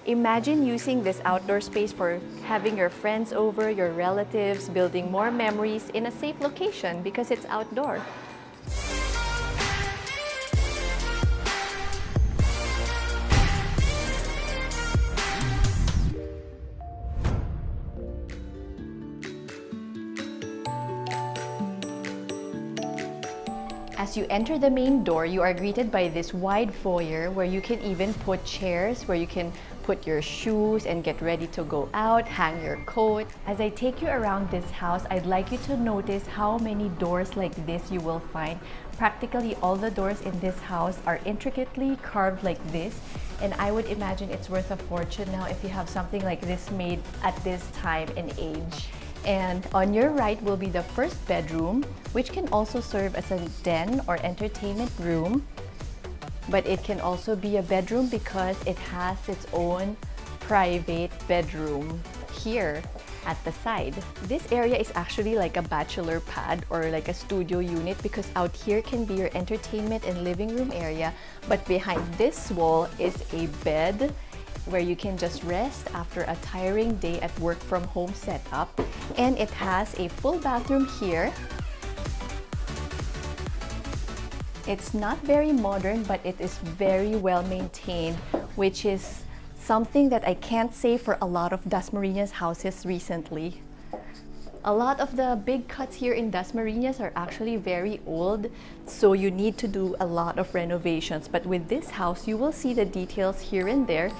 Imagine using this outdoor space for having your friends over, your relatives, building more memories in a safe location because it's outdoor. As you enter the main door, you are greeted by this wide foyer where you can even put chairs, where you can put your shoes and get ready to go out, hang your coat. As I take you around this house, I'd like you to notice how many doors like this you will find. Practically all the doors in this house are intricately carved like this, and I would imagine it's worth a fortune now if you have something like this made at this time and age. And on your right will be the first bedroom, which can also serve as a den or entertainment room. But it can also be a bedroom because it has its own private bedroom here at the side. This area is actually like a bachelor pad or like a studio unit because out here can be your entertainment and living room area. But behind this wall is a bed where you can just rest after a tiring day at work from home setup. And it has a full bathroom here. It's not very modern, but it is very well maintained, which is something that I can't say for a lot of Dasmarinas houses recently. A lot of the big cuts here in Dasmarinas are actually very old, so you need to do a lot of renovations. But with this house, you will see the details here and there.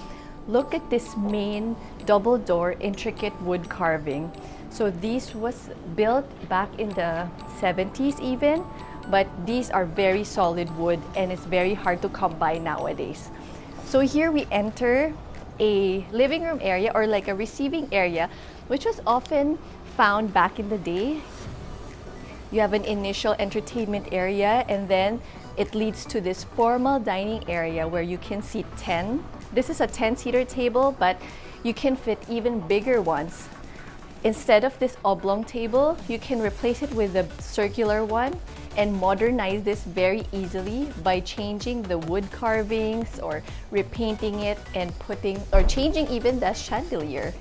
Look at this main double door intricate wood carving. So this was built back in the 70s even, but these are very solid wood and it's very hard to come by nowadays. So here we enter a living room area or like a receiving area, which was often found back in the day. You have an initial entertainment area and then it leads to this formal dining area where you can seat 10. This is a 10-seater table, but you can fit even bigger ones. Instead of this oblong table, you can replace it with a circular one and modernize this very easily by changing the wood carvings or repainting it and changing even the chandelier.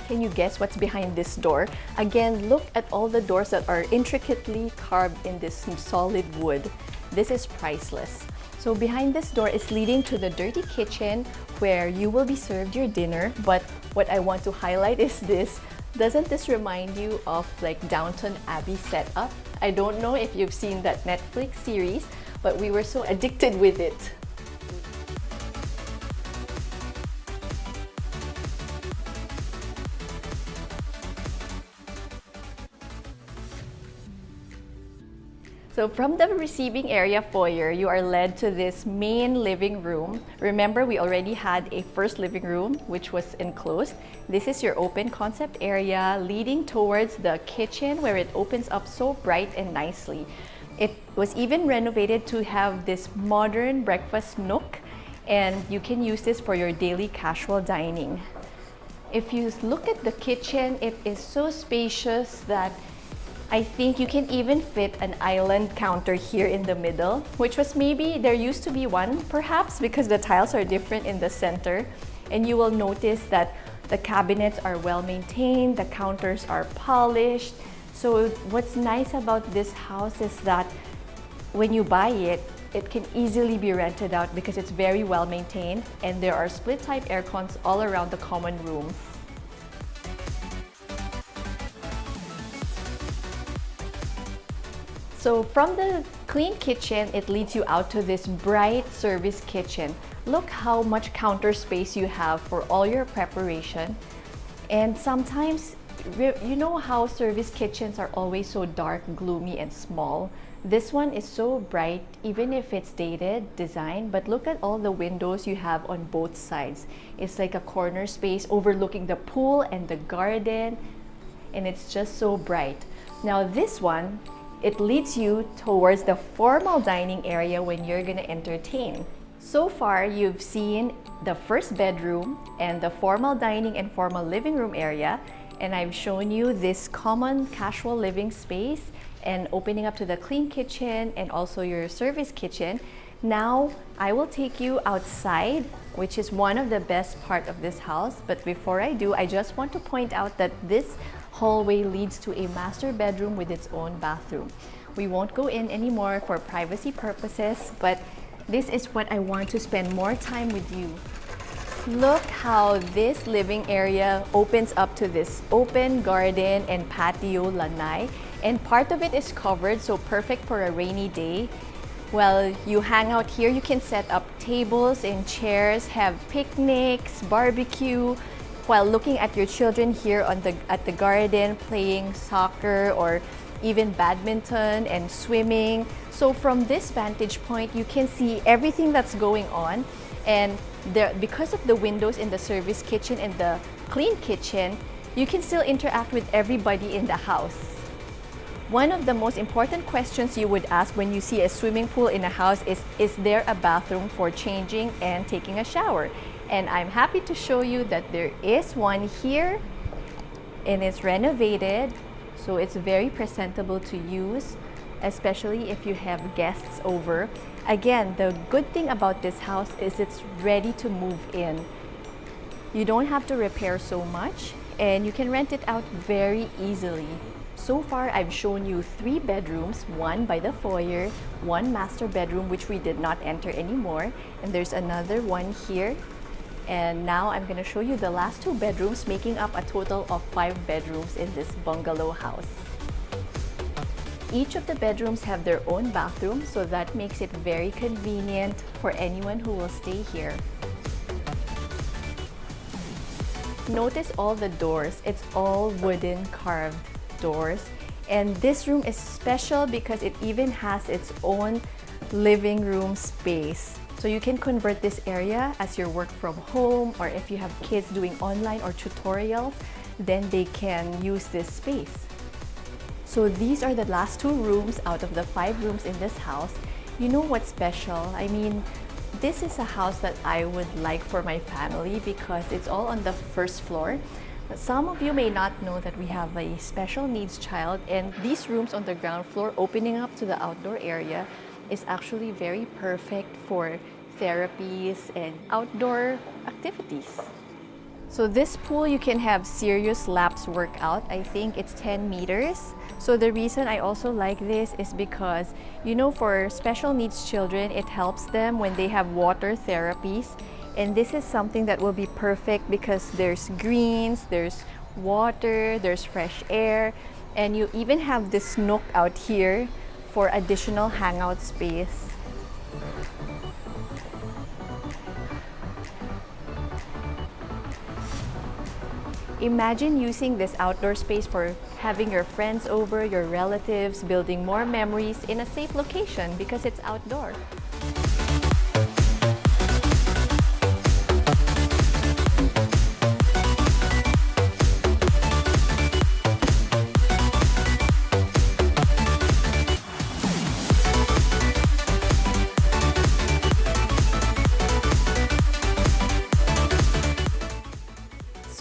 Can you guess what's behind this door? Again, look at all the doors that are intricately carved in this solid wood. This is priceless. So behind this door is leading to the dirty kitchen where you will be served your dinner. But what I want to highlight is this. Doesn't this remind you of like Downton Abbey setup? I don't know if you've seen that Netflix series, but we were so addicted with it. So from the receiving area foyer, you are led to this main living room. Remember, we already had a first living room, which was enclosed. This is your open concept area leading towards the kitchen where it opens up so bright and nicely. It was even renovated to have this modern breakfast nook, and you can use this for your daily casual dining. If you look at the kitchen, it is so spacious that I think you can even fit an island counter here in the middle, which was maybe, there used to be one perhaps because the tiles are different in the center. And you will notice that the cabinets are well maintained, the counters are polished. So what's nice about this house is that when you buy it, it can easily be rented out because it's very well maintained and there are split type air cons all around the common rooms. So from the clean kitchen, it leads you out to this bright service kitchen. Look how much counter space you have for all your preparation. And sometimes, you know how service kitchens are always so dark, gloomy, and small? This one is so bright, even if it's dated design, but look at all the windows you have on both sides. It's like a corner space overlooking the pool and the garden, and it's just so bright. Now this one, it leads you towards the formal dining area when you're gonna entertain. So far, you've seen the first bedroom and the formal dining and formal living room area, and I've shown you this common casual living space and opening up to the clean kitchen and also your service kitchen. Now, I will take you outside, which is one of the best part of this house. But before I do, I just want to point out that this hallway leads to a master bedroom with its own bathroom. We won't go in anymore for privacy purposes, but this is what I want to spend more time with you. Look how this living area opens up to this open garden and patio lanai, and part of it is covered, so perfect for a rainy day. Well, you hang out here, you can set up tables and chairs, have picnics, barbecue, while looking at your children here at the garden, playing soccer or even badminton and swimming. So from this vantage point, you can see everything that's going on. And because of the windows in the service kitchen and the clean kitchen, you can still interact with everybody in the house. One of the most important questions you would ask when you see a swimming pool in a house is there a bathroom for changing and taking a shower? And I'm happy to show you that there is one here, and it's renovated, so it's very presentable to use, especially if you have guests over. Again, the good thing about this house is it's ready to move in. You don't have to repair so much, and you can rent it out very easily. So far, I've shown you 3 bedrooms, one by the foyer, one master bedroom, which we did not enter anymore, and there's another one here. And now I'm going to show you the last 2 bedrooms, making up a total of 5 bedrooms in this bungalow house. Each of the bedrooms have their own bathroom, so that makes it very convenient for anyone who will stay here. Notice all the doors. It's all wooden carved doors. And this room is special because it even has its own living room space. So you can convert this area as your work from home, or if you have kids doing online or tutorials, then they can use this space. So these are the last 2 rooms out of the 5 rooms in this house. You know what's special? I mean, this is a house that I would like for my family because it's all on the first floor. But some of you may not know that we have a special needs child, and these rooms on the ground floor opening up to the outdoor area is actually very perfect for therapies and outdoor activities. So this pool, you can have serious laps workout. I think it's 10 meters. So the reason I also like this is because, you know, for special needs children, it helps them when they have water therapies. And this is something that will be perfect because there's greens, there's water, there's fresh air, and you even have this nook out here for additional hangout space. Imagine using this outdoor space for having your friends over, your relatives, building more memories in a safe location because it's outdoor.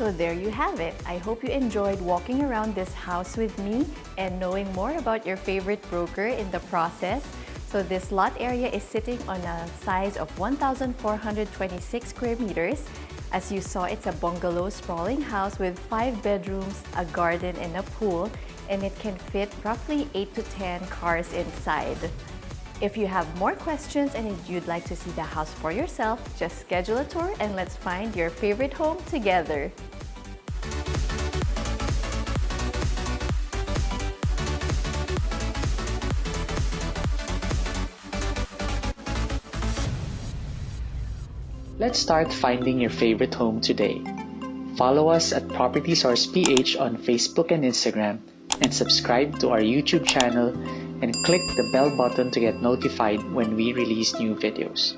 So there you have it. I hope you enjoyed walking around this house with me and knowing more about your favorite broker in the process. So this lot area is sitting on a size of 1,426 square meters. As you saw, it's a bungalow sprawling house with 5 bedrooms, a garden, and a pool, and it can fit roughly 8 to 10 cars inside. If you have more questions and if you'd like to see the house for yourself, just schedule a tour and let's find your favorite home together. Let's start finding your favorite home today. Follow us at Property Source PH on Facebook and Instagram, and subscribe to our YouTube channel and click the bell button to get notified when we release new videos.